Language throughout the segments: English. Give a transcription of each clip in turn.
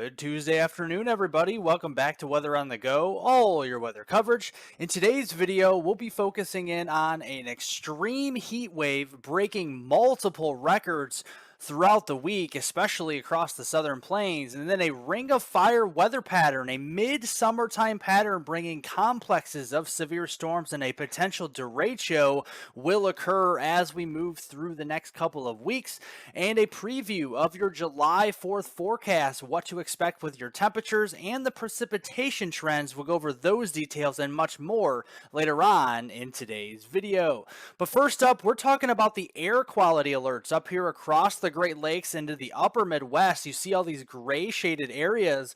Good Tuesday afternoon, everybody. Welcome back to Weather on the Go, all your weather coverage. In today's video, we'll be focusing in on an extreme heat wave breaking multiple records throughout the week, especially across the southern plains, and then a ring of fire weather pattern, a mid-summertime pattern bringing complexes of severe storms and a potential derecho will occur as we move through the next couple of weeks, and a preview of your July 4th forecast, what to expect with your temperatures and the precipitation trends. We'll go over those details and much more later on in today's video. But first up, we're talking about the air quality alerts up here across the Great Lakes into the upper Midwest. You see all these gray shaded areas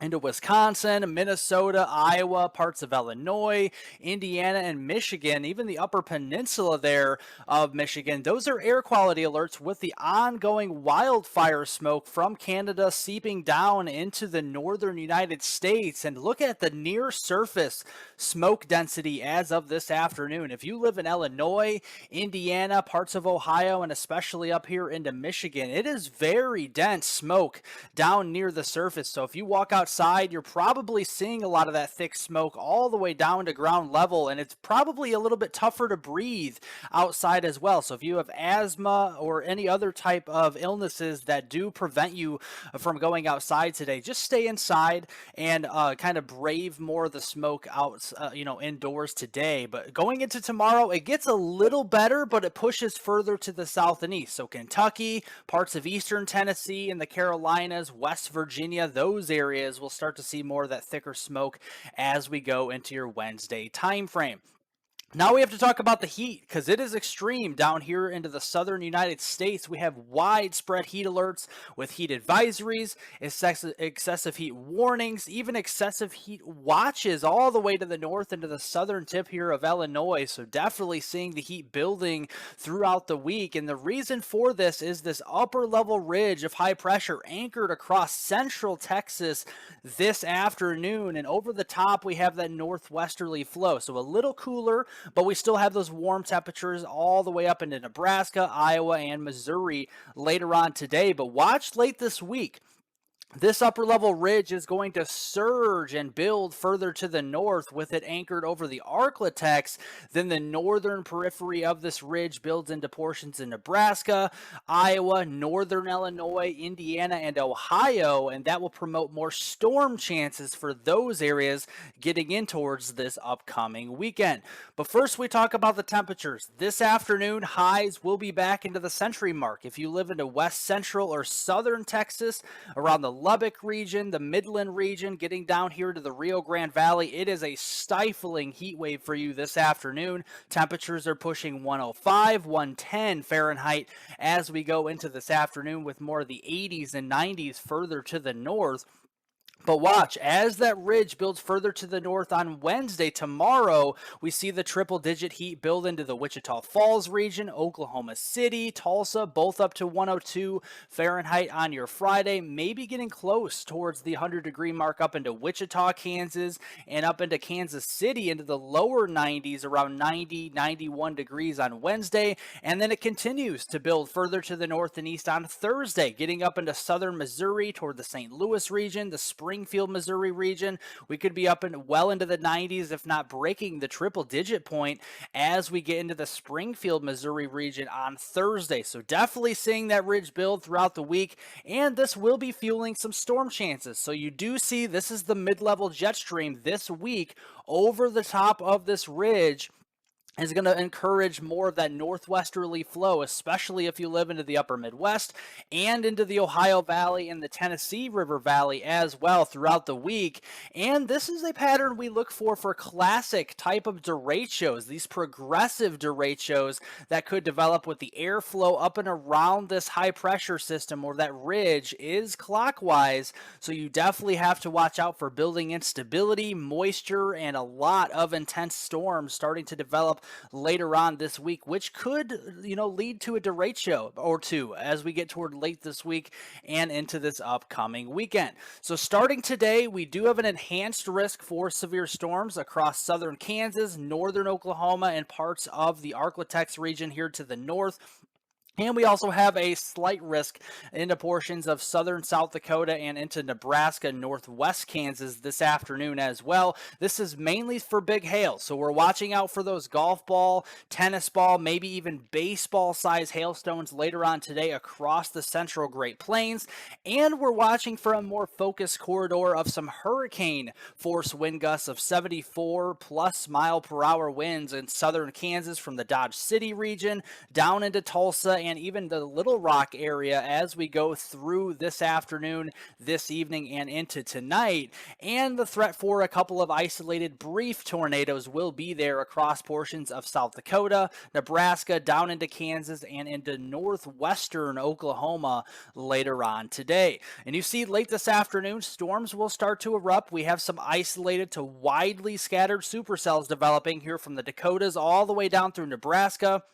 into Wisconsin, Minnesota, Iowa, parts of Illinois, Indiana, and Michigan, even the upper peninsula there of Michigan. Those are air quality alerts with the ongoing wildfire smoke from Canada seeping down into the northern United States. And look at the near surface smoke density as of this afternoon. If you live in Illinois, Indiana, parts of Ohio, and especially up here into Michigan, it is very dense smoke down near the surface. So if you walk outside, you're probably seeing a lot of that thick smoke all the way down to ground level, and it's probably a little bit tougher to breathe outside as well. So if you have asthma or any other type of illnesses that do prevent you from going outside today, just stay inside and kind of brave more of the smoke out, indoors today. But going into tomorrow, it gets a little better, but it pushes further to the south and east. So Kentucky, parts of eastern Tennessee and the Carolinas, West Virginia, those areas will start to see more of that thicker smoke as we go into your Wednesday time frame. Now we have to talk about the heat because it is extreme down here into the southern United States. We have widespread heat alerts with heat advisories, excessive heat warnings, even excessive heat watches all the way to the north into the southern tip here of Illinois. So definitely seeing the heat building throughout the week. And the reason for this is this upper level ridge of high pressure anchored across central Texas this afternoon. And over the top, we have that northwesterly flow. So a little cooler, but we still have those warm temperatures all the way up into Nebraska, Iowa, and Missouri later on today. But watch late this week. This upper level ridge is going to surge and build further to the north with it anchored over the Arklatex. Then the northern periphery of this ridge builds into portions in Nebraska, Iowa, northern Illinois, Indiana, and Ohio, and that will promote more storm chances for those areas getting in towards this upcoming weekend. But first, we talk about the temperatures. This afternoon, highs will be back into the century mark. If you live into west central or southern Texas, around the Lubbock region, the Midland region, getting down here to the Rio Grande Valley, it is a stifling heat wave for you this afternoon. Temperatures are pushing 105, 110 Fahrenheit as we go into this afternoon with more of the 80s and 90s further to the north. But watch, as that ridge builds further to the north on Wednesday, tomorrow, we see the triple-digit heat build into the Wichita Falls region, Oklahoma City, Tulsa, both up to 102 Fahrenheit on your Friday, maybe getting close towards the 100-degree mark up into Wichita, Kansas, and up into Kansas City into the lower 90s, around 90, 91 degrees on Wednesday, and then it continues to build further to the north and east on Thursday, getting up into southern Missouri toward the St. Louis region, the Springfield, Missouri region. We could be up in well into the 90s, if not breaking the triple-digit point as we get into the Springfield, Missouri region on Thursday. So definitely seeing that ridge build throughout the week, and this will be fueling some storm chances. So you do see this is the mid-level jet stream this week over the top of this ridge is going to encourage more of that northwesterly flow, especially if you live into the upper Midwest and into the Ohio Valley and the Tennessee River Valley as well throughout the week. And this is a pattern we look for classic type of derechos, these progressive derechos that could develop with the airflow up and around this high pressure system or that ridge is clockwise. So you definitely have to watch out for building instability, moisture, and a lot of intense storms starting to develop later on this week, which could, lead to a derecho or two as we get toward late this week and into this upcoming weekend. So starting today, we do have an enhanced risk for severe storms across southern Kansas, northern Oklahoma, and parts of the Arklatex region here to the north. And we also have a slight risk into portions of southern South Dakota and into Nebraska, northwest Kansas this afternoon as well. This is mainly for big hail, so we're watching out for those golf ball, tennis ball, maybe even baseball size hailstones later on today across the central Great Plains. And we're watching for a more focused corridor of some hurricane force wind gusts of 74 plus mile per hour winds in southern Kansas from the Dodge City region down into Tulsa and even the Little Rock area as we go through this afternoon, this evening, and into tonight. And the threat for a couple of isolated brief tornadoes will be there across portions of South Dakota, Nebraska, down into Kansas, and into northwestern Oklahoma later on today. And you see late this afternoon, storms will start to erupt. We have some isolated to widely scattered supercells developing here from the Dakotas all the way down through Nebraska,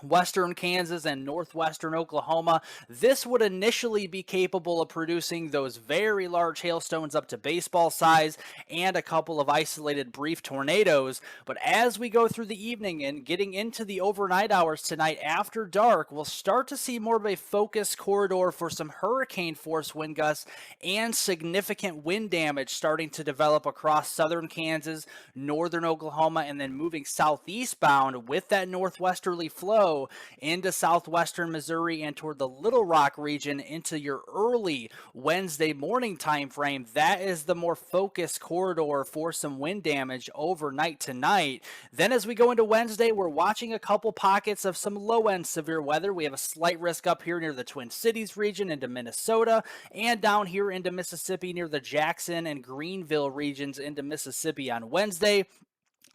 western Kansas, and northwestern Oklahoma. This would initially be capable of producing those very large hailstones up to baseball size and a couple of isolated brief tornadoes. But as we go through the evening and getting into the overnight hours tonight after dark, we'll start to see more of a focused corridor for some hurricane force wind gusts and significant wind damage starting to develop across southern Kansas, northern Oklahoma, and then moving southeastbound with that northwesterly flow into southwestern Missouri and toward the Little Rock region into your early Wednesday morning time frame. That is the more focused corridor for some wind damage overnight tonight. Then as we go into Wednesday, we're watching a couple pockets of some low-end severe weather. We have a slight risk up here near the Twin Cities region into Minnesota and down here into Mississippi near the Jackson and Greenville regions into Mississippi on Wednesday.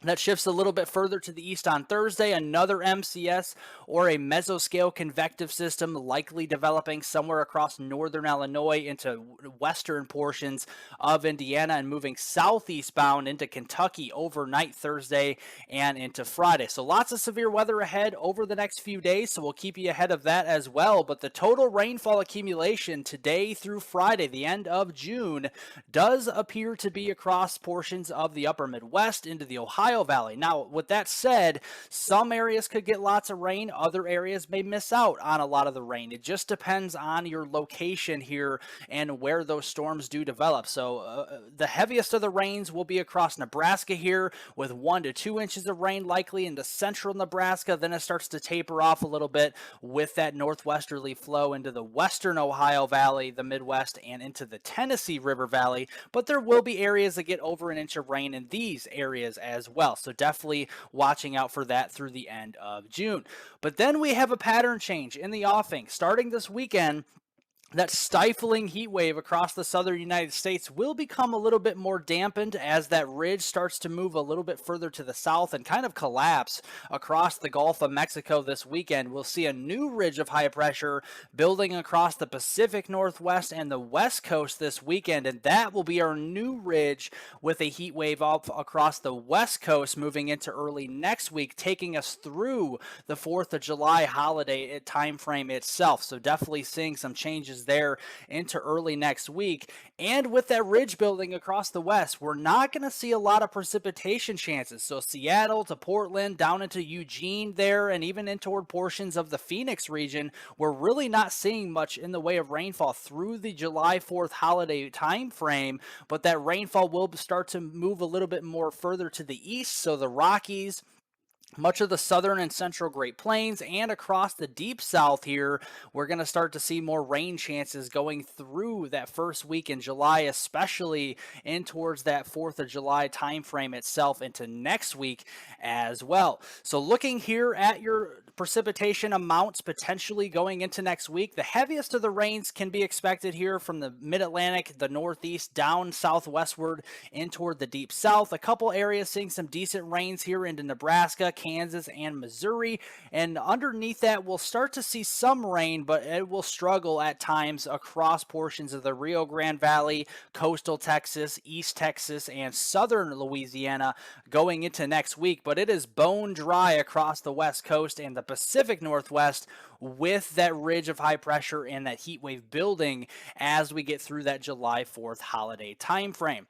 That shifts a little bit further to the east on Thursday. Another MCS or a mesoscale convective system likely developing somewhere across northern Illinois into western portions of Indiana and moving southeastbound into Kentucky overnight Thursday and into Friday. So lots of severe weather ahead over the next few days, so we'll keep you ahead of that as well. But the total rainfall accumulation today through Friday, the end of June, does appear to be across portions of the upper Midwest into the Ohio Valley. Now, with that said, some areas could get lots of rain, other areas may miss out on a lot of the rain. It just depends on your location here and where those storms do develop. So the heaviest of the rains will be across Nebraska here with 1 to 2 inches of rain likely into central Nebraska. Then it starts to taper off a little bit with that northwesterly flow into the western Ohio Valley, the Midwest, and into the Tennessee River Valley. But there will be areas that get over an inch of rain in these areas as well. So definitely watching out for that through the end of June. But then we have a pattern change in the offing starting this weekend. That stifling heat wave across the southern United States will become a little bit more dampened as that ridge starts to move a little bit further to the south and kind of collapse across the Gulf of Mexico this weekend. We'll see a new ridge of high pressure building across the Pacific Northwest and the West Coast this weekend, and that will be our new ridge with a heat wave up across the West Coast moving into early next week, taking us through the 4th of July holiday time frame itself. So definitely seeing some changes there into early next week. And with that ridge building across the west, we're not going to see a lot of precipitation chances. So Seattle to Portland, down into Eugene there, and even in toward portions of the Phoenix region, we're really not seeing much in the way of rainfall through the July 4th holiday time frame. But that rainfall will start to move a little bit more further to the east. So the Rockies, much of the southern and central Great Plains, and across the deep south here, we're going to start to see more rain chances going through that first week in July, especially in towards that 4th of July time frame itself into next week as well. So looking here at your precipitation amounts potentially going into next week, the heaviest of the rains can be expected here from the mid-Atlantic, the northeast, down southwestward in toward the deep south. A couple areas seeing some decent rains here into Nebraska, Kansas, and Missouri. And underneath that, we'll start to see some rain, but it will struggle at times across portions of the Rio Grande Valley, coastal Texas, East Texas, and southern Louisiana going into next week. But it is bone dry across the West Coast and the Pacific Northwest with that ridge of high pressure and that heat wave building as we get through that July 4th holiday time frame.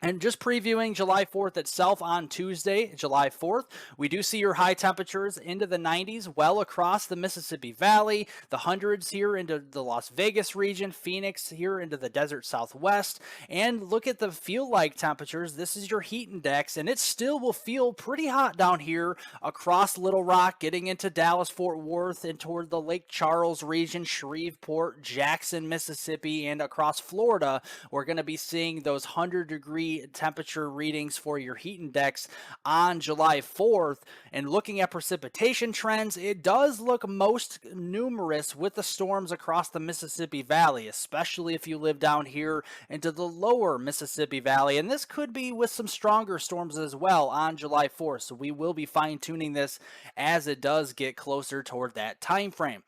And just previewing July 4th itself on Tuesday, July 4th, we do see your high temperatures into the 90s well across the Mississippi Valley, the hundreds here into the Las Vegas region, Phoenix here into the desert Southwest. And look at the feel like temperatures. This is your heat index, and it still will feel pretty hot down here across Little Rock, getting into Dallas, Fort Worth, and toward the Lake Charles region, Shreveport, Jackson, Mississippi, and across Florida. We're going to be seeing those 100-degree temperature readings for your heat index on July 4th. And looking at precipitation trends, it does look most numerous with the storms across the Mississippi Valley, especially if you live down here into the lower Mississippi Valley. And this could be with some stronger storms as well on July 4th. So we will be fine-tuning this as it does get closer toward that time frame.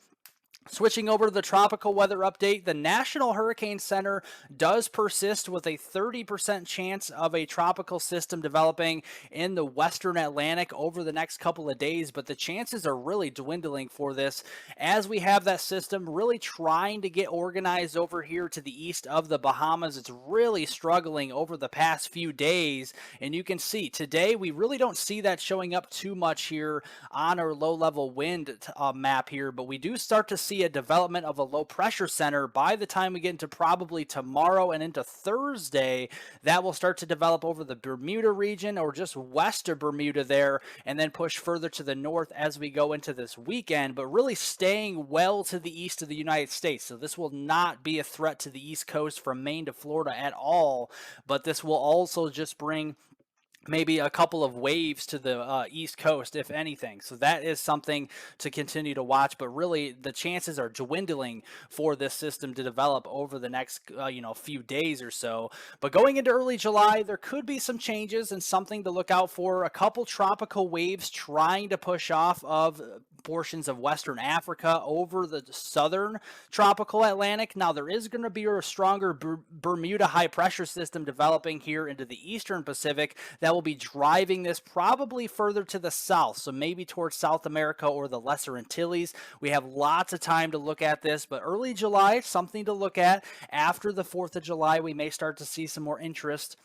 Switching over to the tropical weather update, the National Hurricane Center does persist with a 30% chance of a tropical system developing in the western Atlantic over the next couple of days, but the chances are really dwindling for this as we have that system really trying to get organized over here to the east of the Bahamas. It's really struggling over the past few days, and you can see today we really don't see that showing up too much here on our low-level wind map here, but we do start to see a development of a low pressure center by the time we get into probably tomorrow and into Thursday. That will start to develop over the Bermuda region or just west of Bermuda there, and then push further to the north as we go into this weekend, but really staying well to the east of the United States. So this will not be a threat to the East Coast from Maine to Florida at all, but this will also just bring maybe a couple of waves to the East Coast, if anything. So that is something to continue to watch. But really, the chances are dwindling for this system to develop over the next few days or so. But going into early July, there could be some changes and something to look out for. A couple tropical waves trying to push off of portions of Western Africa over the southern tropical Atlantic. Now, there is going to be a stronger Bermuda high pressure system developing here into the eastern Pacific that will be driving this probably further to the south, so maybe towards South America or the Lesser Antilles. We have lots of time to look at this, but early July, something to look at. After the 4th of July, we may start to see some more interest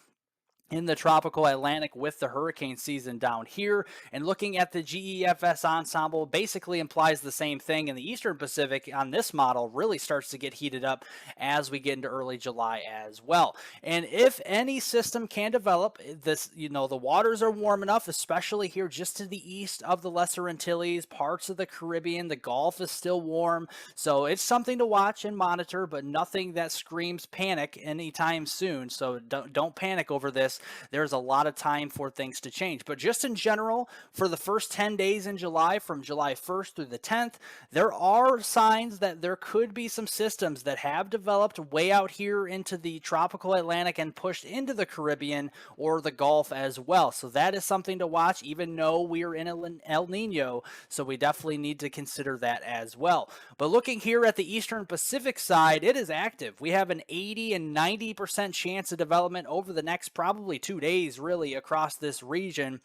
in the tropical Atlantic with the hurricane season down here. And looking at the GEFS ensemble basically implies the same thing in the Eastern Pacific on this model really starts to get heated up as we get into early July as well. And if any system can develop this, the waters are warm enough, especially here just to the east of the Lesser Antilles, parts of the Caribbean, the Gulf is still warm. So it's something to watch and monitor, but nothing that screams panic anytime soon. So don't panic over this. There's a lot of time for things to change. But just in general, for the first 10 days in July, from July 1st through the 10th, there are signs that there could be some systems that have developed way out here into the tropical Atlantic and pushed into the Caribbean or the Gulf as well. So that is something to watch, even though we are in El Nino. So we definitely need to consider that as well. But looking here at the Eastern Pacific side, it is active. We have an 80 and 90% chance of development over the next probably 2 days really across this region.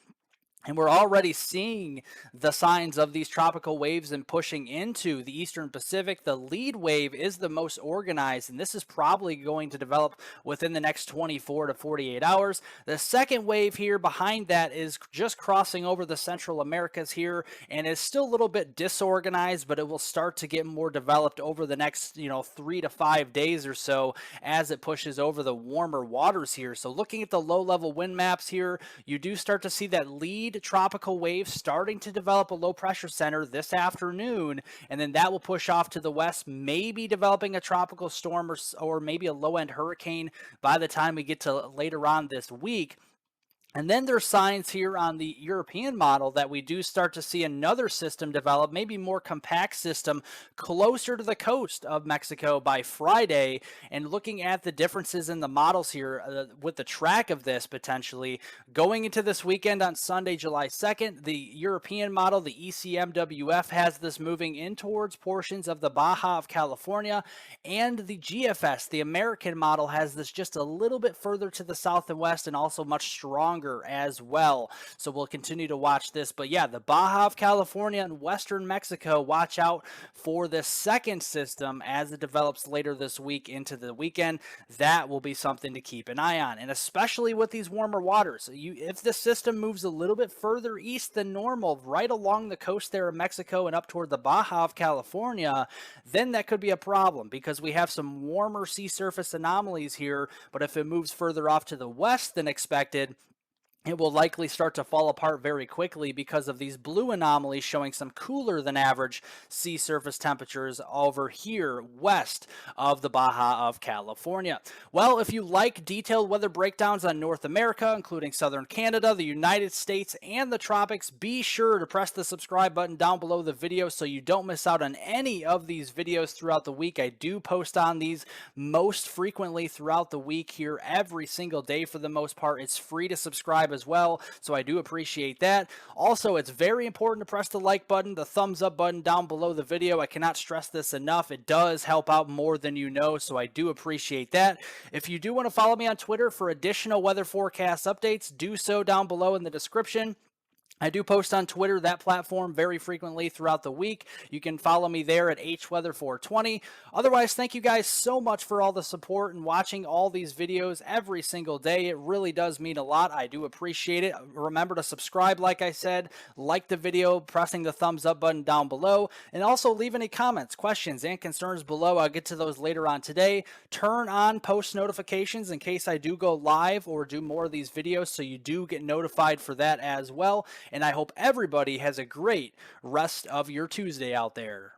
And we're already seeing the signs of these tropical waves and pushing into the Eastern Pacific. The lead wave is the most organized, and this is probably going to develop within the next 24 to 48 hours. The second wave here behind that is just crossing over the Central Americas here, and is still a little bit disorganized, but it will start to get more developed over the next 3 to 5 days or so as it pushes over the warmer waters here. So looking at the low-level wind maps here, you do start to see that lead tropical wave starting to develop a low pressure center this afternoon, and then that will push off to the west, maybe developing a tropical storm or maybe a low-end hurricane by the time we get to later on this week. And then there's signs here on the European model that we do start to see another system develop, maybe more compact system closer to the coast of Mexico by Friday. And looking at the differences in the models here with the track of this potentially going into this weekend on Sunday, July 2nd, the European model, the ECMWF, has this moving in towards portions of the Baja of California, and the GFS, the American model, has this just a little bit further to the south and west and also much stronger stronger as well. So we'll continue to watch this. But yeah, the Baja of California and Western Mexico, watch out for the second system as it develops later this week into the weekend. That will be something to keep an eye on. And especially with these warmer waters, if the system moves a little bit further east than normal, right along the coast there of Mexico and up toward the Baja of California, then that could be a problem because we have some warmer sea surface anomalies here. But if it moves further off to the west than expected, it will likely start to fall apart very quickly because of these blue anomalies showing some cooler than average sea surface temperatures over here west of the Baja of California. Well, if you like detailed weather breakdowns on North America, including southern Canada, the United States, and the tropics, be sure to press the subscribe button down below the video so you don't miss out on any of these videos throughout the week. I do post on these most frequently throughout the week here every single day for the most part. It's free to subscribe as well, so I do appreciate that. Also, it's very important to press the like button, the thumbs up button down below the video. I cannot stress this enough. It does help out more than you know, so I do appreciate that. If you do want to follow me on Twitter for additional weather forecast updates, do so down below in the description. I do post on Twitter, that platform, very frequently throughout the week. You can follow me there at hweather420. Otherwise, thank you guys so much for all the support and watching all these videos every single day. It really does mean a lot. I do appreciate it. Remember to subscribe, like I said, like the video, pressing the thumbs up button down below, and also leave any comments, questions, and concerns below. I'll get to those later on today. Turn on post notifications in case I do go live or do more of these videos, so you do get notified for that as well. And I hope everybody has a great rest of your Tuesday out there.